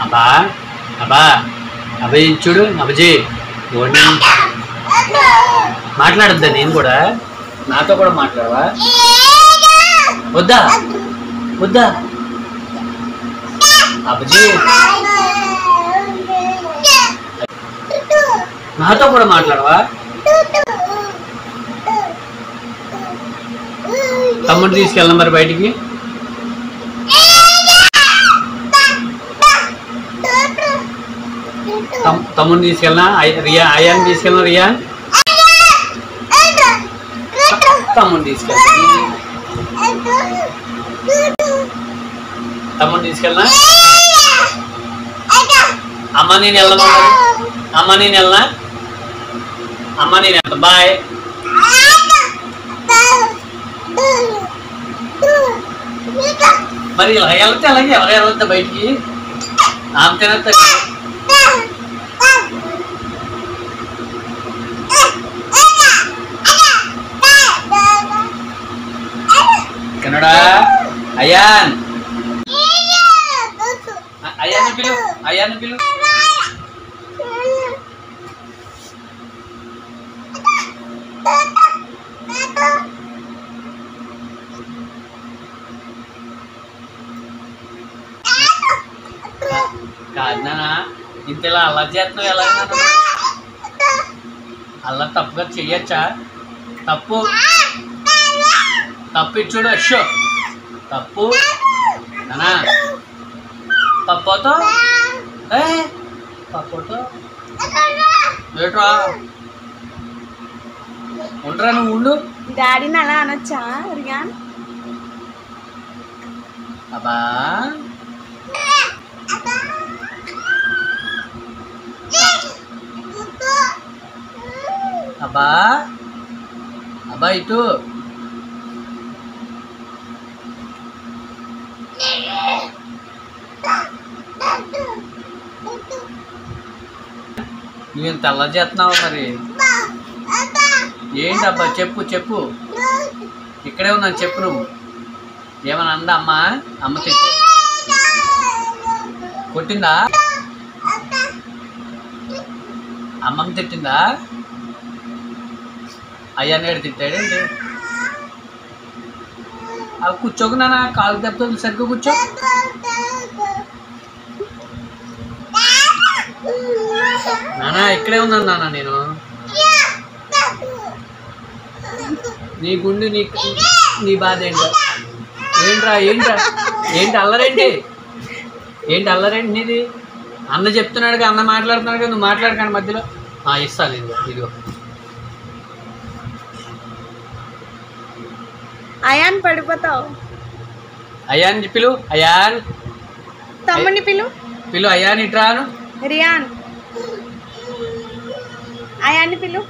అబ్బా అబ్బా అబ్బాయి చూడు అబ్బాజీ మాట్లాడద్దా నేను కూడా నాతో కూడా మాట్లాడవా వద్దా వద్దా అబ్బాజీ నాతో కూడా మాట్లాడవా తమ్ముడు తీసుకెళ్ళం మరి బయటికి తమ్ముడిని తీసుకెళ్ళనా అయాన్ని తీసుకెళ్ళనా రియాన్ తమ్ముడిని తీసుకెళ్ళనా అమ్మ నేను వెళ్ళను అమ్మ నేను వెళ్ళనా అమ్మ నేను వెళ్తా బాయ్ మరి ఇలా వెళ్తే అలాగే ఎవరు వెళ్తా బయటికి ఆమె తినత్తా కన్నడా అయాన్ అయాన్ని పిలు అయాన్ని పిలు కాదు నాన్న ఇంతలా అల్లరి చేస్తున్నావు ఎలా అలా తప్పుగా చెయ్యొచ్చా తప్పు తప్పు ఇచ్చుడు అషో తప్పు నానా పప్పుతో పప్పుతో ఏట్రా ఉండరా నువ్వు ఉండు డాడీని అలా అనొచ్చా రియాన్ అబ్బా అబ్బా అబ్బా ఇటు నువ్వు తెల్ల చేస్తున్నావు మరి ఏంటబ్బా చెప్పు చెప్పు ఇక్కడే ఉన్నాను చెప్పు నువ్వు ఏమన్నా అందా అమ్మ అమ్మ తిట్టి కొట్టిందా అమ్మమ్మ తిట్టిందా అయ్యాన్ని ఏడు తిట్టాడేంటి అవి కూర్చోకు నాన్న కాలు దెబ్బతో సరిగ్గా కూర్చో నానా ఇక్కడే ఉన్నాను నాన్న నేను నీ గుండు నీ బాధ ఏంట్రా ఏంట్రా ఏంటి అల్లరేంటి ఏంటి అల్లరేంటి నీది అన్న చెప్తున్నాడు అన్న మాట్లాడుతున్నాడు కదా నువ్వు మాట్లాడకండి మధ్యలో ఇస్తాను ఇదిగో అయాన్ పడిపోతావు అయాన్ పిలు అయాన్ తమ్ముడిని పిలు అయాన్ ఇట్రాను రియాన్ అయాన్ని పిలు